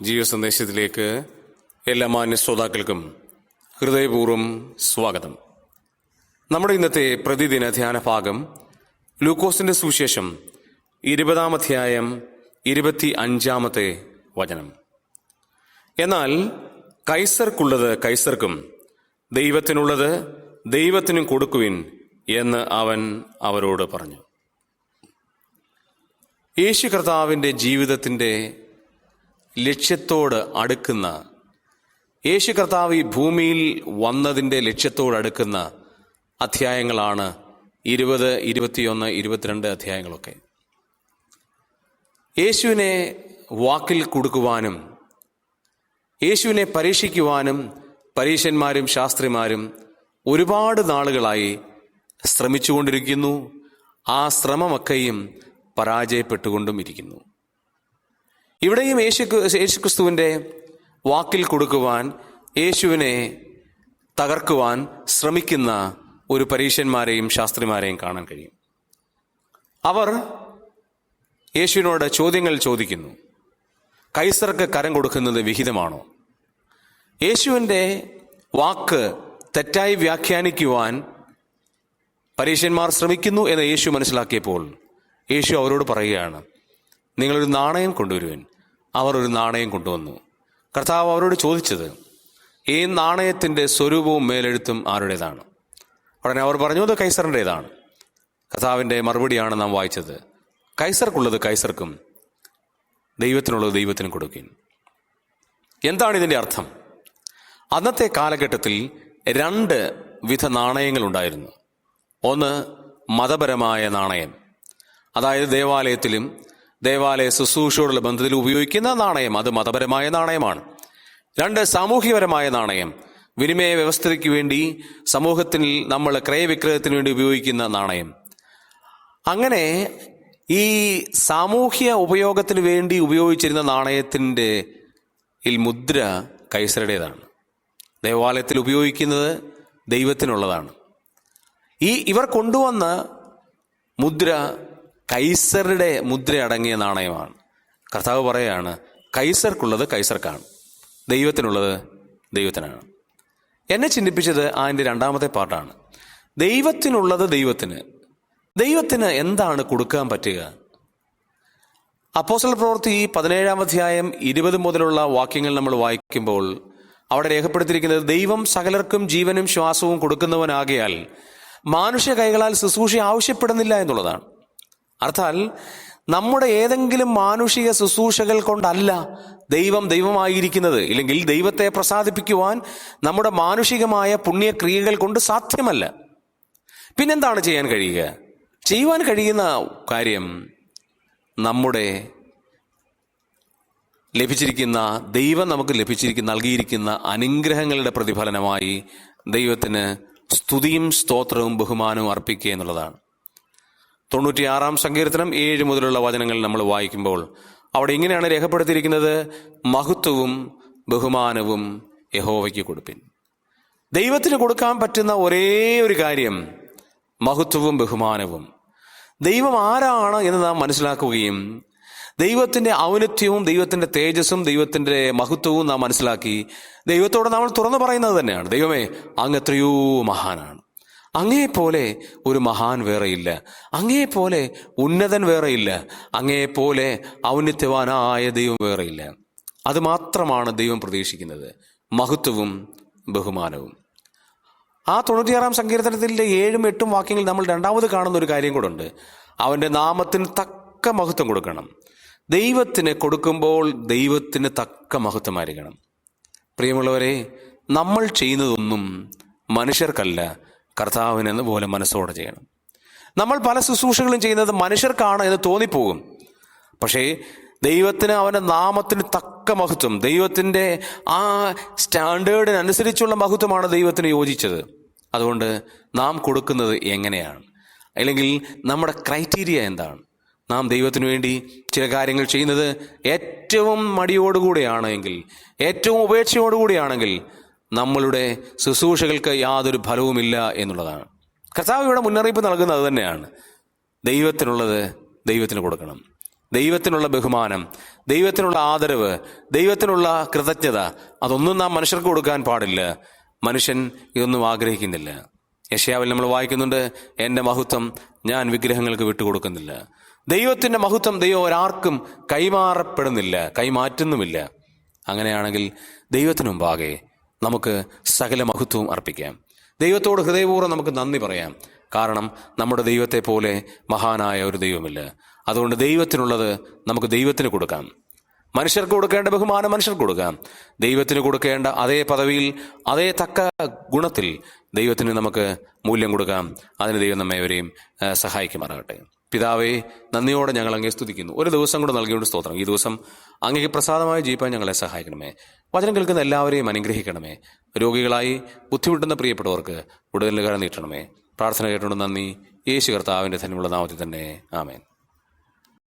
ജീവസന്ദേശത്തിലേക്ക് എല്ലാ മാന്യ ശ്രോതാക്കൾക്കും ഹൃദയപൂർവ്വം സ്വാഗതം. നമ്മുടെ ഇന്നത്തെ പ്രതിദിന ധ്യാന ഭാഗം ലൂക്കോസിന്റെ സുവിശേഷം 20-ാം അധ്യായം 25-ാമത്തെ വചനം. എന്നാൽ കൈസർക്കുള്ളത് കൈസർക്കും ദൈവത്തിനുള്ളത് ദൈവത്തിനും കൊടുക്കുവിൻ എന്ന് അവൻ അവരോട് പറഞ്ഞു. യേശു കർത്താവിൻ്റെ ജീവിതത്തിൻ്റെ ലക്ഷ്യത്തോട് അടുക്കുന്ന, യേശു കർത്താവ് ഈ ഭൂമിയിൽ വന്നതിൻ്റെ ലക്ഷ്യത്തോട് അടുക്കുന്ന അധ്യായങ്ങളാണ് 20, 21, 22 അധ്യായങ്ങളൊക്കെ. യേശുവിനെ വാക്കിൽ കൊടുക്കുവാനും യേശുവിനെ പരീക്ഷിക്കുവാനും പരീശന്മാരും ശാസ്ത്രിമാരും ഒരുപാട് നാളുകളായി ശ്രമിച്ചുകൊണ്ടിരിക്കുന്നു. ആ ശ്രമമൊക്കെയും പരാജയപ്പെട്ടുകൊണ്ടും ഇരിക്കുന്നു. ഇവിടെയും യേശുക്രിസ്തുവിൻ്റെ വാക്കിൽ കൊടുക്കുവാൻ, യേശുവിനെ തകർക്കുവാൻ ശ്രമിക്കുന്ന ഒരു പരീശന്മാരെയും ശാസ്ത്രിമാരെയും കാണാൻ കഴിയും. അവർ യേശുവിനോട് ചോദ്യങ്ങൾ ചോദിക്കുന്നു. കൈസർക്ക് കരം കൊടുക്കുന്നത് വിഹിതമാണോ? യേശുവിൻ്റെ വാക്ക് തെറ്റായി വ്യാഖ്യാനിക്കുവാൻ പരീശന്മാർ ശ്രമിക്കുന്നു എന്ന് യേശു മനസ്സിലാക്കിയപ്പോൾ യേശു അവരോട് പറയുകയാണ്, നിങ്ങളൊരു നാണയം കൊണ്ടുവരുവൻ. അവർ ഒരു നാണയം കൊണ്ടുവന്നു. കർത്താവ് അവരോട് ചോദിച്ചത്, ഈ നാണയത്തിൻ്റെ സ്വരൂപവും മേലെഴുത്തും ആരുടേതാണ്? ഉടനെ അവർ പറഞ്ഞു, അത് കൈസറിൻ്റേതാണ്. കർത്താവിൻ്റെ മറുപടിയാണ് നാം വായിച്ചത്, കൈസർക്കുള്ളത് കൈസർക്കും ദൈവത്തിനുള്ളത് ദൈവത്തിനും കൊടുക്കും. എന്താണ് ഇതിൻ്റെ അർത്ഥം? അന്നത്തെ കാലഘട്ടത്തിൽ 2 വിധ നാണയങ്ങളുണ്ടായിരുന്നു. ഒന്ന് മതപരമായ നാണയം, അതായത് ദേവാലയത്തിലും ദേവാലയ ശുശ്രൂഷയോടുള്ള ബന്ധത്തിൽ ഉപയോഗിക്കുന്ന നാണയം, അത് മതപരമായ നാണയമാണ്. 2 സാമൂഹ്യപരമായ നാണയം, വിനിമയ വ്യവസ്ഥയ്ക്ക് വേണ്ടി സമൂഹത്തിൽ നമ്മൾ ക്രയവിക്രയത്തിന് വേണ്ടി ഉപയോഗിക്കുന്ന നാണയം. അങ്ങനെ ഈ സാമൂഹ്യ ഉപയോഗത്തിന് വേണ്ടി ഉപയോഗിച്ചിരുന്ന നാണയത്തിൻ്റെ മുദ്ര കൈസരുടേതാണ്. ദേവാലയത്തിൽ ഉപയോഗിക്കുന്നത് ദൈവത്തിനുള്ളതാണ്. ഇവർ കൊണ്ടുവന്ന മുദ്ര കൈസറുടെ മുദ്ര അടങ്ങിയ നാണയമാണ്. കർത്താവ് പറയുകയാണ്, കൈസർക്കുള്ളത് കൈസർക്കാണ്, ദൈവത്തിനുള്ളത് ദൈവത്തിനാണ്. എന്നെ ചിന്തിപ്പിച്ചത് അതിൻ്റെ 2ാമത്തെ പാർട്ടാണ്. ദൈവത്തിനുള്ളത് ദൈവത്തിന് എന്താണ് കൊടുക്കാൻ പറ്റുക? അപ്പോസ്തല പ്രവൃത്തി 17-ാം അധ്യായം 20 മുതലുള്ള വാക്യങ്ങൾ നമ്മൾ വായിക്കുമ്പോൾ അവിടെ രേഖപ്പെടുത്തിയിരിക്കുന്നത്, ദൈവം സകലർക്കും ജീവനും ശ്വാസവും കൊടുക്കുന്നവനാകയാൽ മാനുഷ്യ കൈകളാൽ ശുശ്രൂഷ ആവശ്യപ്പെടുന്നില്ല എന്നുള്ളതാണ്. അർത്ഥാൽ നമ്മുടെ ഏതെങ്കിലും മാനുഷിക ശുശ്രൂഷകൾ കൊണ്ടല്ല ദൈവമായിരിക്കുന്നത്, ഇല്ലെങ്കിൽ ദൈവത്തെ പ്രസാദിപ്പിക്കുവാൻ നമ്മുടെ മാനുഷികമായ പുണ്യക്രിയകൾ കൊണ്ട് സാധ്യമല്ല. പിന്നെന്താണ് ചെയ്യാൻ കഴിയുക? ചെയ്യുവാൻ കഴിയുന്ന കാര്യം നമ്മുടെ ദൈവം നമുക്ക് നൽകിയിരിക്കുന്ന അനുഗ്രഹങ്ങളുടെ പ്രതിഫലനമായി ദൈവത്തിന് സ്തുതിയും സ്തോത്രവും ബഹുമാനവും അർപ്പിക്കുക എന്നുള്ളതാണ്. 96-ാം സങ്കീർത്തനം 7 മുതലുള്ള വചനങ്ങൾ നമ്മൾ വായിക്കുമ്പോൾ അവിടെ ഇങ്ങനെയാണ് രേഖപ്പെടുത്തിയിരിക്കുന്നത്, മഹത്വവും ബഹുമാനവും യഹോവയ്ക്ക് കൊടുപ്പിൻ. ദൈവത്തിന് കൊടുക്കാൻ പറ്റുന്ന ഒരേ ഒരു കാര്യം മഹത്വവും ബഹുമാനവും. ദൈവം ആരാണ് എന്ന് നാം മനസ്സിലാക്കുകയും ദൈവത്തിൻ്റെ ഔന്നത്യവും ദൈവത്തിൻ്റെ തേജസ്സും ദൈവത്തിൻ്റെ മഹത്വവും നാം മനസ്സിലാക്കി ദൈവത്തോട് നമ്മൾ തുറന്നു പറയുന്നത് തന്നെയാണ്, ദൈവമേ അങ്ങ് എത്രയോ മഹാനാണ്, അങ്ങേപോലെ ഒരു മഹാൻ വേറെയില്ല, അങ്ങേപോലെ ഉന്നതൻ വേറെയില്ല, അങ്ങേപോലെ ഔന്നത്യവാനായ ദൈവം വേറെയില്ല. അത് മാത്രമാണ് ദൈവം പ്രതീക്ഷിക്കുന്നത്, മഹത്വവും ബഹുമാനവും. ആ 96-ാം സങ്കീർത്തനത്തിൻ്റെ 7ഉം 8ഉം വാക്യങ്ങൾ നമ്മൾ 2ാമത് കാണുന്ന ഒരു കാര്യം കൂടെ ഉണ്ട്. അവൻ്റെ നാമത്തിന് തക്ക മഹത്വം കൊടുക്കണം. ദൈവത്തിന് കൊടുക്കുമ്പോൾ ദൈവത്തിന് തക്ക മഹത്വമായിരിക്കണം. പ്രിയമുള്ളവരെ, നമ്മൾ ചെയ്യുന്നതൊന്നും മനുഷ്യർക്കല്ല, കർത്താവിനെന്ന പോലെ മനസ്സോടെ ചെയ്യണം. നമ്മൾ പല ശുശ്രൂഷകളും ചെയ്യുന്നത് മനുഷ്യർക്കാണ് എന്ന് തോന്നിപ്പോകും. പക്ഷേ ദൈവത്തിന്, അവൻ്റെ നാമത്തിന് തക്ക മഹത്വം, ദൈവത്തിൻ്റെ ആ സ്റ്റാൻഡേർഡിനനുസരിച്ചുള്ള മഹത്വമാണ് ദൈവത്തിന് യോജിച്ചത്. അതുകൊണ്ട് നാം കൊടുക്കുന്നത് എങ്ങനെയാണ്, അല്ലെങ്കിൽ നമ്മുടെ ക്രൈറ്റീരിയ എന്താണ്? നാം ദൈവത്തിനു വേണ്ടി ചില കാര്യങ്ങൾ ചെയ്യുന്നത് ഏറ്റവും മടിയോടുകൂടിയാണെങ്കിൽ, ഏറ്റവും ഉപേക്ഷയോടുകൂടിയാണെങ്കിൽ നമ്മളുടെ ശുശ്രൂഷകൾക്ക് യാതൊരു ഫലവുമില്ല എന്നുള്ളതാണ്. കർത്താവ് ഇവിടെ മുന്നറിയിപ്പ് നൽകുന്നത് അത് തന്നെയാണ്. ദൈവത്തിനുള്ളത് ദൈവത്തിന് കൊടുക്കണം, ദൈവത്തിനുള്ള ബഹുമാനം, ദൈവത്തിനുള്ള ആദരവ്, ദൈവത്തിനുള്ള കൃതജ്ഞത അതൊന്നും നാം മനുഷ്യർക്ക് കൊടുക്കാൻ പാടില്ല. മനുഷ്യൻ ഇതൊന്നും ആഗ്രഹിക്കുന്നില്ല. യെശയ്യാവിൽ നമ്മൾ വായിക്കുന്നുണ്ട്, എൻ്റെ മഹത്വം ഞാൻ വിഗ്രഹങ്ങൾക്ക് വിട്ടുകൊടുക്കുന്നില്ല. ദൈവത്തിൻ്റെ മഹത്വം ദൈവം ഒരാർക്കും കൈമാറപ്പെടുന്നില്ല, കൈമാറ്റുന്നുമില്ല. അങ്ങനെയാണെങ്കിൽ ദൈവത്തിനു മുമ്പാകെ നമുക്ക് സകല മഹത്വവും അർപ്പിക്കാം. ദൈവത്തോട് ഹൃദയപൂർവ്വം നമുക്ക് നന്ദി പറയാം. കാരണം നമ്മുടെ ദൈവത്തെ പോലെ മഹാനായ ഒരു ദൈവമില്ല. അതുകൊണ്ട് ദൈവത്തിനുള്ളത് നമുക്ക് ദൈവത്തിന് കൊടുക്കാം. മനുഷ്യർക്ക് കൊടുക്കേണ്ട ബഹുമാനം മനുഷ്യർക്ക് കൊടുക്കാം. ദൈവത്തിന് കൊടുക്കേണ്ട അതേ പദവിയിൽ, അതേ തക്ക ഗുണത്തിൽ ദൈവത്തിന് നമുക്ക് മൂല്യം കൊടുക്കാം. അതിന് ദൈവം നമ്മേവരെയും സഹായിക്കുമാറാകട്ടെ. പിതാവേ, നന്ദിയോടെ ഞങ്ങൾ അങ്ങേ സ്തുതിക്കുന്നു. ഒരു ദിവസം കൂടെ നൽകിയോണ്ട് സ്തോത്രം. ഈ ദിവസം അങ്ങേക്ക് പ്രസാദമായി ജീവിക്കാൻ ഞങ്ങളെ സഹായിക്കണമേ. വചനം കേൾക്കുന്ന എല്ലാവരെയും അനുഗ്രഹിക്കണമേ. രോഗികളായി ബുദ്ധിമുട്ടുന്ന പ്രിയപ്പെട്ടവർക്ക് വിടുതലിന് കരം നീട്ടണമേ. പ്രാർത്ഥന കേട്ടുകൊണ്ട് നന്ദി. യേശു കർത്താവിൻ്റെ ധന്യമുള്ള നാമത്തിൽ തന്നെ. ആമേൻ.